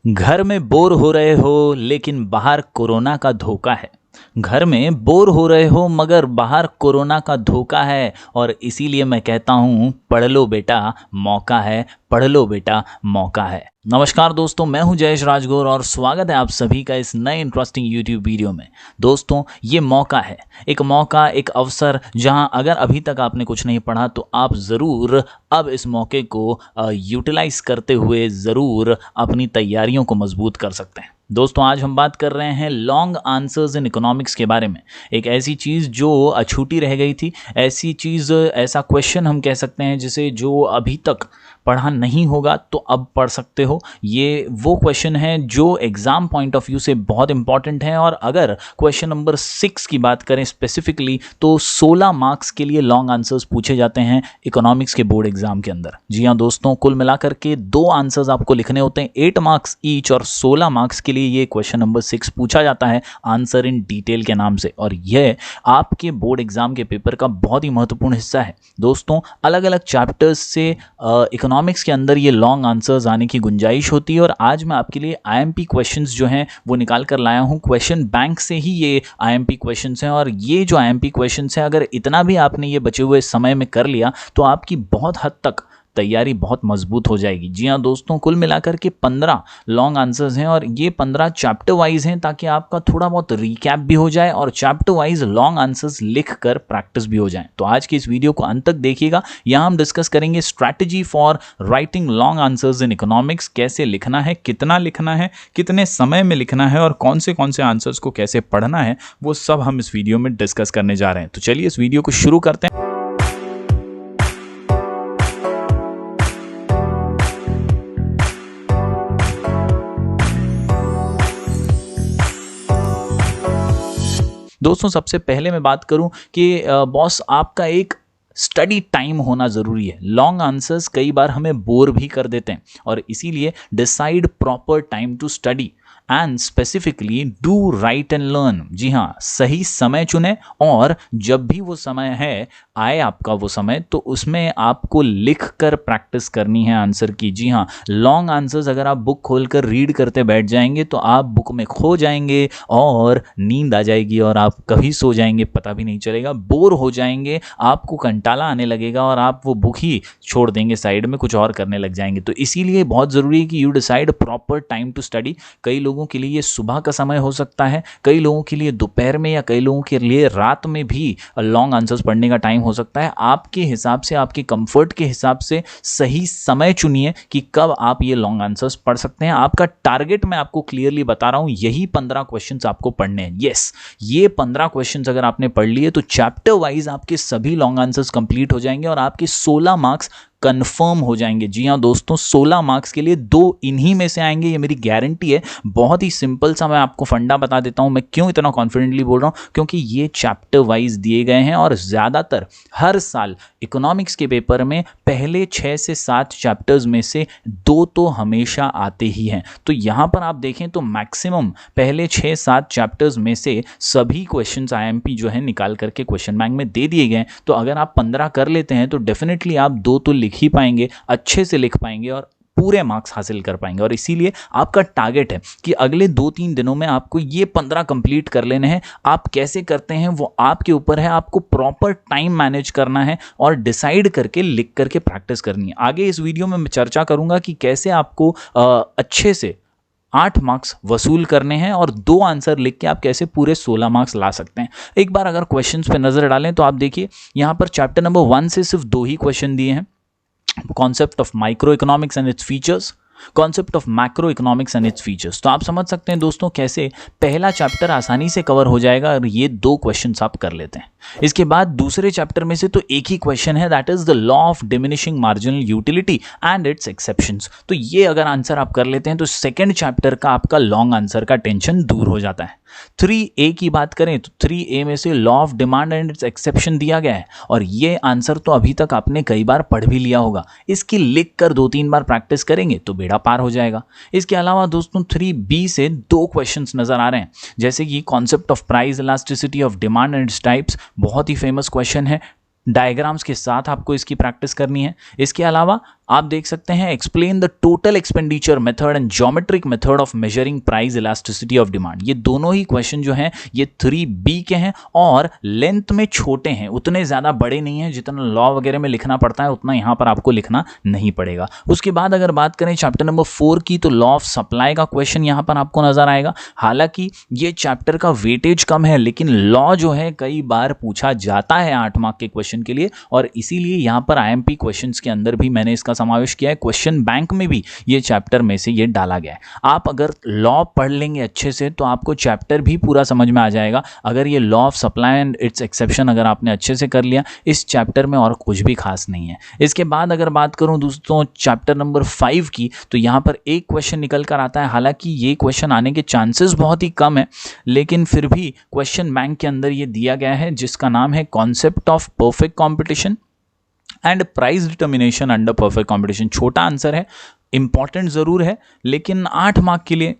घर में बोर हो रहे हो लेकिन बाहर कोरोना का धोखा है। घर में बोर हो रहे हो मगर बाहर कोरोना का धोखा है और इसीलिए मैं कहता हूँ पढ़ लो बेटा, मौका है। पढ़ लो बेटा, मौका है। नमस्कार दोस्तों, मैं हूं जयेश राजगौर और स्वागत है आप सभी का इस नए इंटरेस्टिंग यूट्यूब वीडियो में। दोस्तों, ये मौका है, एक मौका, एक अवसर, जहां अगर अभी तक आपने कुछ नहीं पढ़ा तो आप ज़रूर अब इस मौके को यूटिलाइज करते हुए ज़रूर अपनी तैयारियों को मजबूत कर सकते हैं। दोस्तों, आज हम बात कर रहे हैं लॉन्ग आंसर्स इन इकोनॉमिक्स के बारे में। एक ऐसी चीज़ जो अछूती रह गई थी, ऐसी चीज़, ऐसा क्वेश्चन हम कह सकते हैं जिसे जो अभी तक पढ़ा नहीं होगा तो अब पढ़ सकते हो। ये वो क्वेश्चन है जो एग्ज़ाम पॉइंट ऑफ व्यू से बहुत इंपॉर्टेंट है। और अगर क्वेश्चन नंबर 6 की बात करें स्पेसिफिकली तो 16 मार्क्स के लिए लॉन्ग आंसर्स पूछे जाते हैं इकोनॉमिक्स के बोर्ड एग्जाम के अंदर। जी हाँ दोस्तों, कुल मिलाकर के 2 आंसर्स आपको लिखने होते हैं, 8 मार्क्स ईच, और 16 मार्क्स के लिए ये क्वेश्चन नंबर 6 पूछा जाता है आंसर इन डिटेल के नाम से। और यह आपके बोर्ड एग्जाम के पेपर का बहुत ही महत्वपूर्ण हिस्सा है। दोस्तों, अलग अलग चैप्टर्स से इकोनॉमिक्स के अंदर ये लॉन्ग आंसर्स आने की गुंजाइश होती है। और आज मैं आपके लिए आईएमपी क्वेश्चंस जो हैं वो निकाल कर लाया हूँ। क्वेश्चन बैंक से ही ये आईएमपी क्वेश्चंस हैं और ये जो आईएमपी क्वेश्चंस हैं, अगर इतना भी आपने ये बचे हुए समय में कर लिया तो आपकी बहुत हद तक तैयारी बहुत मजबूत हो जाएगी। जी हाँ दोस्तों, कुल मिलाकर के 15 लॉन्ग आंसर्स हैं और ये 15 चैप्टर वाइज हैं ताकि आपका थोड़ा बहुत रिकैप भी हो जाए और चैप्टर वाइज लॉन्ग आंसर्स लिख कर प्रैक्टिस भी हो जाए। तो आज की इस वीडियो को अंत तक देखिएगा। यहाँ हम डिस्कस करेंगे strategy for writing long answers in economics. कैसे लिखना है, कितना लिखना है, कितने समय में लिखना है और कौन से आंसर्स को कैसे पढ़ना है, वो सब हम इस वीडियो में डिस्कस करने जा रहे हैं। तो चलिए इस वीडियो को शुरू करते हैं। दोस्तों, सबसे पहले मैं बात करूं कि बॉस, आपका एक स्टडी टाइम होना ज़रूरी है। लॉन्ग आंसर्स कई बार हमें बोर भी कर देते हैं और इसीलिए decide proper time to study and specifically do write and learn. जी हाँ, सही समय चुने और जब भी वो समय है, आए आपका वो समय, तो उसमें आपको लिख कर प्रैक्टिस करनी है आंसर की। जी हाँ, लॉन्ग आंसर्स अगर आप बुक खोलकर रीड करते बैठ जाएंगे तो आप बुक में खो जाएंगे और नींद आ जाएगी और आप कभी सो जाएंगे, पता भी नहीं चलेगा, बोर हो जाएंगे, आपको कंटाला आने लगेगा और आप वो बुक ही छोड़ देंगे साइड में, कुछ और करने लग जाएंगे। तो इसीलिए बहुत ज़रूरी है कि you decide proper time to study. कई लोगों के लिए ये सुबह का समय हो सकता है, कई लोगों के लिए दोपहर में, या कई लोगों के लिए रात में भी लॉन्ग आंसर्स पढ़ने का टाइम हो सकता है। आपके हिसाब से, आपके कंफर्ट के हिसाब से सही समय चुनिए कि कब आप ये लॉन्ग आंसर्स पढ़ सकते हैं। आपका टारगेट मैं आपको क्लियरली बता रहा हूं, यही 15 क्वेश्चंस आपको पढ़ने हैं। यस, ये 15 क्वेश्चंस अगर आपने पढ़ लिए तो चैप्टर वाइज आपके सभी लॉन्ग आंसर्स कंप्लीट हो जाएंगे और आपके 16 मार्क्स कंफर्म हो जाएंगे। जी हाँ दोस्तों, 16 मार्क्स के लिए 2 इन्हीं में से आएंगे, ये मेरी गारंटी है। बहुत ही सिंपल सा मैं आपको फंडा बता देता हूं। मैं क्यों इतना कॉन्फिडेंटली बोल रहा हूं, क्योंकि ये चैप्टर वाइज दिए गए हैं और ज़्यादातर हर साल इकोनॉमिक्स के पेपर में पहले 6 से 7 चैप्टर्स में से 2 तो हमेशा आते ही हैं। तो यहाँ पर आप देखें तो मैक्सिमम पहले 6-7 चैप्टर्स में से सभी क्वेश्चंस आईएमपी जो है निकाल करके क्वेश्चन बैंक में दे दिए गए। तो अगर आप 15 कर लेते हैं तो डेफिनेटली आप 2 तो लिख ही पाएंगे, अच्छे से लिख पाएंगे और पूरे मार्क्स हासिल कर पाएंगे। और इसीलिए आपका टारगेट है कि अगले 2-3 दिनों में आपको ये 15 कंप्लीट कर लेने हैं। आप कैसे करते हैं वो आपके ऊपर है, आपको प्रॉपर टाइम मैनेज करना है और डिसाइड करके लिख करके प्रैक्टिस करनी है। आगे इस वीडियो में मैं चर्चा करूंगा कि कैसे आपको अच्छे से 8 मार्क्स वसूल करने हैं और 2 आंसर लिख के आप कैसे पूरे 16 मार्क्स ला सकते हैं। एक बार अगर क्वेश्चंस पे नजर डालें तो आप देखिए, यहाँ पर चैप्टर नंबर 1 से सिर्फ 2 ही क्वेश्चन दिए हैं। Concept of micro economics and its features, concept of macro economics and its features. तो आप समझ सकते हैं दोस्तों कैसे पहला चैप्टर आसानी से कवर हो जाएगा और ये 2 क्वेश्चंस आप कर लेते हैं। इसके बाद दूसरे चैप्टर में से तो एक ही क्वेश्चन है, that is the law of diminishing marginal utility and it's exceptions. तो ये अगर आंसर आप कर लेते हैं तो सेकंड चैप्टर का आपका लॉन्ग आंसर का टेंशन दूर हो जाता है। 3A की बात करें तो 3A में से law of demand and it's exception दिया गया है और ये आंसर तो अभी तक आपने कई बार पढ़ भी लिया होगा। इसकी लिख कर 2-3 बार प्रैक्टिस करेंगे तो बेड़ा पार हो जाएगा। इसके अलावा दोस्तों 3B से 2 क्वेश्चंस नजर आ रहे हैं, जैसे कि concept of price elasticity of demand and its types, बहुत ही फेमस क्वेश्चन है। डायग्राम्स के साथ आपको इसकी प्रैक्टिस करनी है। इसके अलावा आप देख सकते हैं explain the total expenditure method and geometric method of measuring price elasticity of demand. ये दोनों ही क्वेश्चन जो हैं ये 3B के हैं और लेंथ में छोटे हैं, उतने ज़्यादा बड़े नहीं हैं। जितना लॉ वगैरह में लिखना पड़ता है उतना यहाँ पर आपको लिखना नहीं पड़ेगा। उसके बाद अगर बात करें चैप्टर नंबर 4 की तो लॉ ऑफ सप्लाई का क्वेश्चन यहाँ पर आपको नजर आएगा। हालांकि ये चैप्टर का वेटेज कम है लेकिन लॉ जो है कई बार पूछा जाता है 8 मार्क के क्वेश्चन के लिए और इसीलिए यहाँ पर IMP क्वेश्चंस के अंदर भी मैंने इसका समावेश किया है। क्वेश्चन बैंक में भी ये चैप्टर में से ये डाला गया है। आप अगर लॉ पढ़ लेंगे अच्छे से तो आपको चैप्टर भी पूरा समझ में आ जाएगा। अगर ये law of supply and it's exception अगर आपने अच्छे से कर लिया, इस चैप्टर में और कुछ भी खास नहीं है। इसके बाद अगर बात करूं दोस्तों चैप्टर नंबर 5 की तो यहाँ पर एक क्वेश्चन निकल कर आता है। हालांकि ये क्वेश्चन आने के चांसेस बहुत ही कम है लेकिन फिर भी क्वेश्चन बैंक के अंदर ये दिया गया है जिसका नाम है concept of perfect competition and price determination under perfect competition. छोटा आंसर है, इंपॉर्टेंट जरूर है लेकिन 8 मार्क के लिए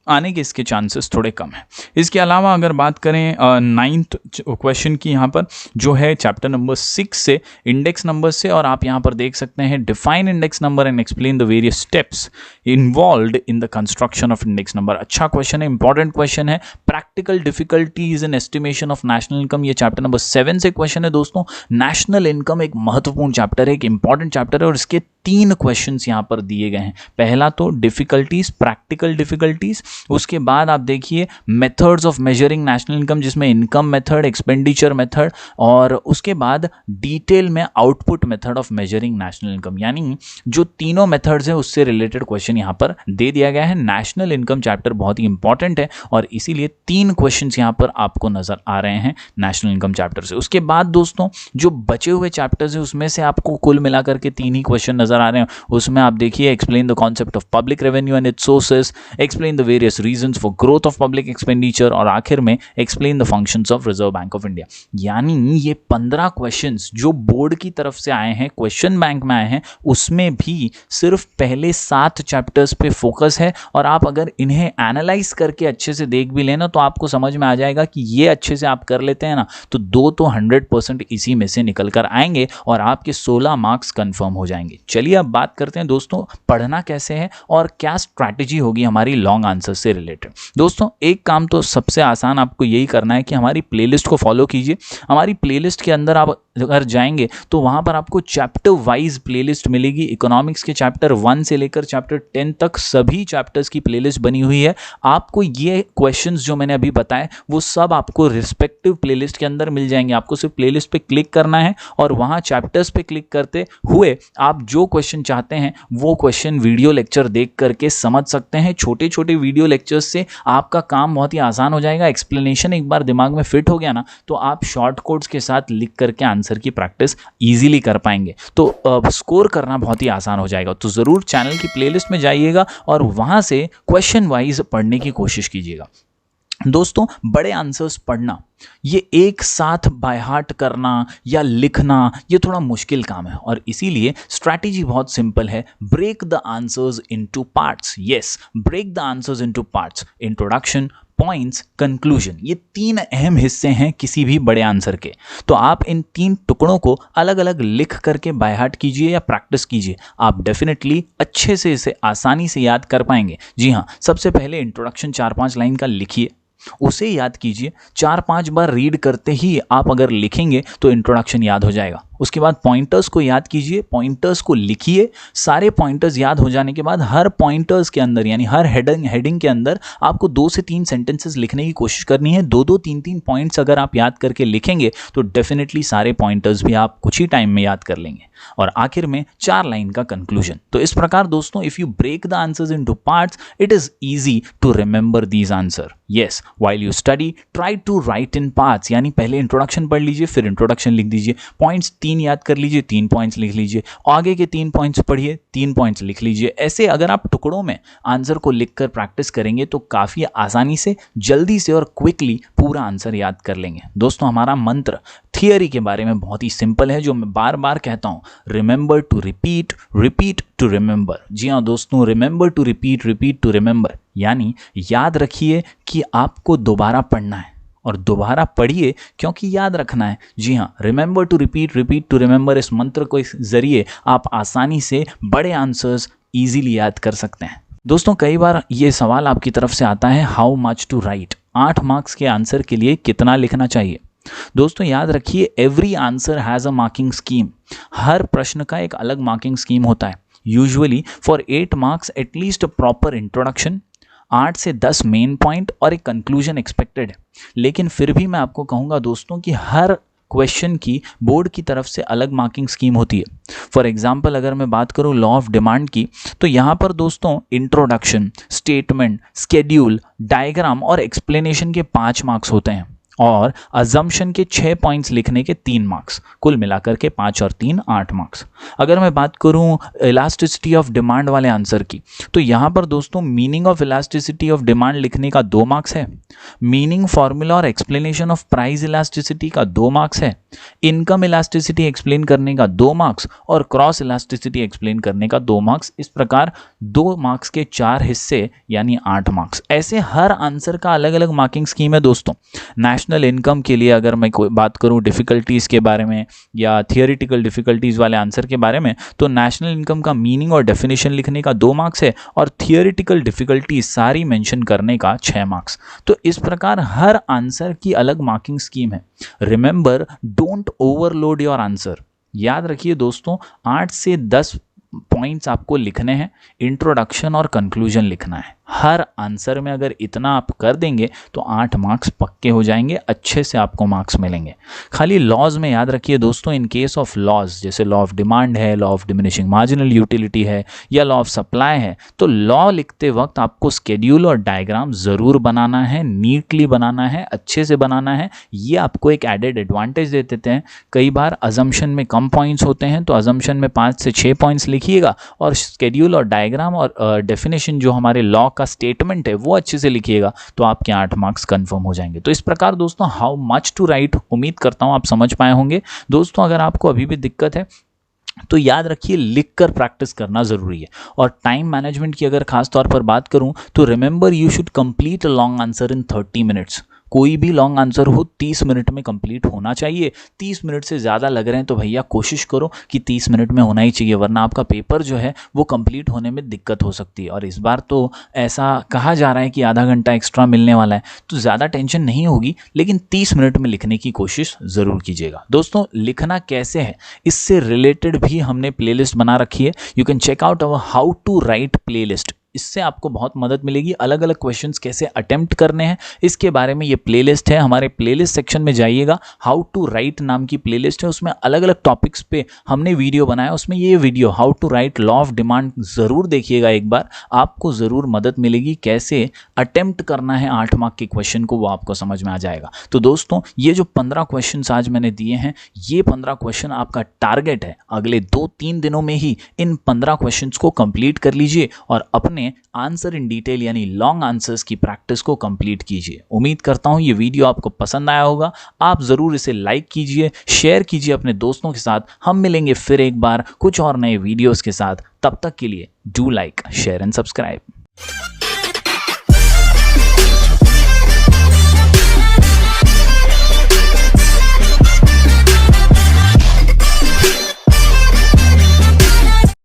आने के इसके चांसेस थोड़े कम हैं। इसके अलावा अगर बात करें 9th क्वेश्चन की यहाँ पर जो है चैप्टर नंबर 6 से इंडेक्स नंबर से, और आप यहाँ पर देख सकते हैं define index number and explain the various steps involved in the construction of index number. अच्छा क्वेश्चन है, इंपॉर्टेंट क्वेश्चन है। Practical difficulties in estimation of national income, ये चैप्टर नंबर 7 से क्वेश्चन है दोस्तों। नेशनल इनकम एक महत्वपूर्ण चैप्टर है, एक इंपॉर्टेंट चैप्टर है और इसके 3 क्वेश्चंस यहाँ पर दिए गए हैं। पहला तो डिफिकल्टीज, प्रैक्टिकल डिफिकल्टीज, उसके बाद आप देखिए methods of measuring national income जिसमें इनकम मेथड, एक्सपेंडिचर मेथड और उसके बाद डिटेल में output method of measuring national income. यानी जो तीनों मेथड्स हैं उससे रिलेटेड क्वेश्चन यहाँ पर दे दिया गया है। नेशनल इनकम चैप्टर बहुत ही इंपॉर्टेंट है और इसीलिए 3 क्वेश्चंस यहाँ पर आपको नजर आ रहे हैं नेशनल इनकम चैप्टर से। उसके बाद दोस्तों जो बचे हुए चैप्टर्स हैं उसमें से आपको कुल मिलाकर के 3 ही क्वेश्चन नजर आ रहे हैं। उसमें आप देखिए explain the concept of public revenue and it's sources, explain the various reasons for growth of public expenditure और आखिर में explain the functions of reserve bank of India. यानी ये 15 क्वेश्चंस जो बोर्ड की तरफ से आए हैं, क्वेश्चन बैंक में आए हैं, उसमें भी सिर्फ पहले 7 चैप्टर्स पे फोकस है और आप अगर इन्हें एनालाइज करके अच्छे से देख भी लेना तो आपको समझ में आ जाएगा कि ये अच्छे से आप कर लेते हैं ना तो 2 तो 100% इसी में से निकल कर आएंगे और आपके 16 मार्क्स कंफर्म हो जाएंगे। चलिए अब बात करते हैं दोस्तों पढ़ना कैसे है और क्या स्ट्रैटेजी होगी हमारी लॉन्ग आंसर से रिलेटेड। दोस्तों एक काम तो सबसे आसान आपको यही करना है कि हमारी प्लेलिस्ट को फॉलो कीजिए। हमारी प्लेलिस्ट के अंदर आप अगर जाएंगे तो वहां पर आपको चैप्टर वाइज प्लेलिस्ट मिलेगी। इकोनॉमिक्स के चैप्टर 1 से लेकर चैप्टर 10 तक सभी चैप्टर्स की प्लेलिस्ट बनी हुई है। आपको ये क्वेश्चंस जो मैंने अभी बताए वो सब आपको रिस्पेक्टिव प्लेलिस्ट के अंदर मिल जाएंगे। आपको सिर्फ प्लेलिस्ट पे क्लिक करना है और वहां चैप्टर्स पे क्लिक करते हुए आप जो क्वेश्चन चाहते हैं वो क्वेश्चन वीडियो लेक्चर देख करके समझ सकते हैं। छोटे छोटे वीडियो लेक्चर्स से आपका काम बहुत ही आसान हो जाएगा। एक्सप्लेनेशन एक बार दिमाग में फिट हो गया ना तो आप शॉर्ट कोड्स के साथ लिख करके आंसर की प्रैक्टिस इजीली कर पाएंगे, तो स्कोर करना बहुत ही आसान हो जाएगा। तो जरूर चैनल की प्लेलिस्ट में जाइएगा और वहां से क्वेश्चन वाइज पढ़ने की कोशिश कीजिएगा। दोस्तों बड़े आंसर्स पढ़ना, ये एक साथ बाय हार्ट करना या लिखना ये थोड़ा मुश्किल काम है और इसीलिए स्ट्रैटेजी बहुत सिंपल है। Break the answers into parts. Yes, break the answers into parts. Introduction, points, conclusion, ये 3 अहम हिस्से हैं किसी भी बड़े आंसर के। तो आप इन 3 टुकड़ों को अलग अलग लिख करके बाय हार्ट कीजिए या प्रैक्टिस कीजिए। आप डेफिनेटली अच्छे से इसे आसानी से याद कर पाएंगे। जी हाँ, सबसे पहले इंट्रोडक्शन 4-5 लाइन का लिखिए, उसे याद कीजिए। 4-5 बार रीड करते ही आप अगर लिखेंगे तो इंट्रोडक्शन याद हो जाएगा। उसके बाद पॉइंटर्स को याद कीजिए, पॉइंटर्स को लिखिए। सारे पॉइंटर्स याद हो जाने के बाद हर पॉइंटर्स के अंदर यानी हर हेडिंग के अंदर आपको 2 से 3 सेंटेंसेस लिखने की कोशिश करनी है। 2-2, 3-3 पॉइंट्स अगर आप याद करके लिखेंगे तो डेफिनेटली सारे पॉइंटर्स भी आप कुछ ही टाइम में याद कर लेंगे। और आखिर में 4 लाइन का कंक्लूजन। तो इस प्रकार दोस्तों if you break the answers into parts it is easy to remember these answer. Yes, while you study try to write in parts, यानी पहले इंट्रोडक्शन पढ़ लीजिए फिर इंट्रोडक्शन लिख दीजिए। पॉइंट्स 3 याद कर लीजिए, 3 पॉइंट्स लिख लीजिए। आगे के 3 पॉइंट्स पढ़िए, 3 पॉइंट्स लिख लीजिए। ऐसे अगर आप टुकड़ों में आंसर को लिखकर प्रैक्टिस करेंगे तो काफी आसानी से, जल्दी से और क्विकली पूरा आंसर याद कर लेंगे। दोस्तों हमारा मंत्र थियरी के बारे में बहुत ही सिंपल है जो मैं बार बार कहता हूं, remember to repeat, repeat to remember. जी हाँ दोस्तों, remember to repeat, repeat to remember, यानी याद रखिए कि आपको दोबारा पढ़ना है और दोबारा पढ़िए क्योंकि याद रखना है। जी हाँ, remember to repeat, repeat to remember, इस मंत्र को इस जरिए आप आसानी से बड़े आंसर्स इजीली याद कर सकते हैं। दोस्तों कई बार ये सवाल आपकी तरफ से आता है, how much to write, 8 marks के आंसर के लिए कितना लिखना चाहिए। दोस्तों याद रखिए, every answer has a marking scheme. हर प्रश्न का एक अलग मार्किंग स्कीम होता है। Usually for 8 marks at least a proper introduction, 8 से 10 मेन पॉइंट और एक कंक्लूजन एक्सपेक्टेड है। लेकिन फिर भी मैं आपको कहूँगा दोस्तों कि हर क्वेश्चन की बोर्ड की तरफ से अलग मार्किंग स्कीम होती है। फॉर एग्जाम्पल अगर मैं बात करूँ लॉ ऑफ डिमांड की, तो यहाँ पर दोस्तों इंट्रोडक्शन, स्टेटमेंट, स्केड्यूल, डायग्राम और एक्सप्लेनेशन के 5 मार्क्स होते हैं और अजम्पशन के 6 पॉइंट्स लिखने के 3 मार्क्स, कुल मिलाकर के 5 और 3 8 मार्क्स। अगर मैं बात करूं इलास्टिसिटी ऑफ डिमांड वाले आंसर की, तो यहाँ पर दोस्तों meaning of elasticity of demand लिखने का 2 मार्क्स है, मीनिंग फॉर्मूला और एक्सप्लेनेशन ऑफ प्राइस इलास्टिसिटी का 2 मार्क्स है, इनकम इलास्टिसिटी एक्सप्लेन करने का 2 मार्क्स और क्रॉस इलास्टिसिटी एक्सप्लेन करने का 2 मार्क्स। इस प्रकार 2 मार्क्स के 4 हिस्से यानी 8 मार्क्स। ऐसे हर आंसर का अलग अलग मार्किंग स्कीम है दोस्तों। नेशनल इनकम के लिए अगर मैं कोई बात करूं डिफ़िकल्टीज़ के बारे में या थियोरिटिकल डिफ़िकल्टीज़ वाले आंसर के बारे में, तो नेशनल इनकम का मीनिंग और डेफिनेशन लिखने का 2 मार्क्स है और थियोरिटिकल डिफ़िकल्टीज सारी मेंशन करने का 6 मार्क्स। तो इस प्रकार हर आंसर की अलग मार्किंग स्कीम है। Remember, don't overload your answer. याद रखिए दोस्तों, 8 से 10 पॉइंट्स आपको लिखने हैं, इंट्रोडक्शन और कंक्लूजन लिखना है। हर आंसर में अगर इतना आप कर देंगे तो 8 मार्क्स पक्के हो जाएंगे, अच्छे से आपको मार्क्स मिलेंगे। खाली लॉज में याद रखिए दोस्तों, इन केस ऑफ लॉज जैसे लॉ ऑफ डिमांड है, law of diminishing marginal utility है या लॉ ऑफ सप्लाई है, तो लॉ लिखते वक्त आपको स्केड्यूल और डायग्राम ज़रूर बनाना है, नीटली बनाना है, अच्छे से बनाना है। ये आपको एक एडेड एडवांटेज दे देते हैं। कई बार अजम्पशन में कम पॉइंट्स होते हैं, तो अजम्पशन में 5 से 6 पॉइंट्स लिखिएगा और स्केड्यूल और डायग्राम और डेफिनेशन जो हमारे लॉ का स्टेटमेंट है वो अच्छे से लिखिएगा, तो आपके 8 मार्क्स कंफर्म हो जाएंगे। तो इस प्रकार दोस्तों हाउ मच टू राइट उम्मीद करता हूं आप समझ पाए होंगे। दोस्तों अगर आपको अभी भी दिक्कत है तो याद रखिए, लिखकर प्रैक्टिस करना जरूरी है। और टाइम मैनेजमेंट की अगर खास तौर पर बात करूं तो remember you should complete a long answer in 30 minutes. कोई भी लॉन्ग आंसर हो 30 मिनट में कंप्लीट होना चाहिए। 30 मिनट से ज़्यादा लग रहे हैं तो भैया कोशिश करो कि 30 मिनट में होना ही चाहिए, वरना आपका पेपर जो है वो कंप्लीट होने में दिक्कत हो सकती है। और इस बार तो ऐसा कहा जा रहा है कि आधा घंटा एक्स्ट्रा मिलने वाला है, तो ज़्यादा टेंशन नहीं होगी, लेकिन 30 मिनट में लिखने की कोशिश ज़रूर कीजिएगा। दोस्तों लिखना कैसे है इससे रिलेटेड भी हमने प्लेलिस्ट बना रखी है। You can check out our how to write playlist. इससे आपको बहुत मदद मिलेगी। अलग अलग क्वेश्चंस कैसे अटेम्प्ट करने हैं इसके बारे में ये प्लेलिस्ट है। हमारे प्लेलिस्ट सेक्शन में जाइएगा, हाउ टू राइट नाम की प्लेलिस्ट है, उसमें अलग अलग टॉपिक्स पे हमने वीडियो बनाया। उसमें ये video how to write law of demand ज़रूर देखिएगा एक बार, आपको ज़रूर मदद मिलेगी। कैसे अटेम्प्ट करना है 8 मार्क के क्वेश्चन को, वो आपको समझ में आ जाएगा। तो दोस्तों ये जो 15 क्वेश्चन आज मैंने दिए हैं, ये 15 क्वेश्चन आपका टारगेट है अगले 2-3 दिनों में ही इन 15 क्वेश्चन को कंप्लीट कर लीजिए और अपने आंसर इन डिटेल यानी लॉन्ग आंसर्स की प्रैक्टिस को कंप्लीट कीजिए। उम्मीद करता हूं ये वीडियो आपको पसंद आया होगा। आप जरूर इसे लाइक कीजिए, शेयर कीजिए अपने दोस्तों के साथ। हम मिलेंगे फिर एक बाबार कुछ और नए वीडियोस के साथ। तब तक के लिए do like, share and subscribe.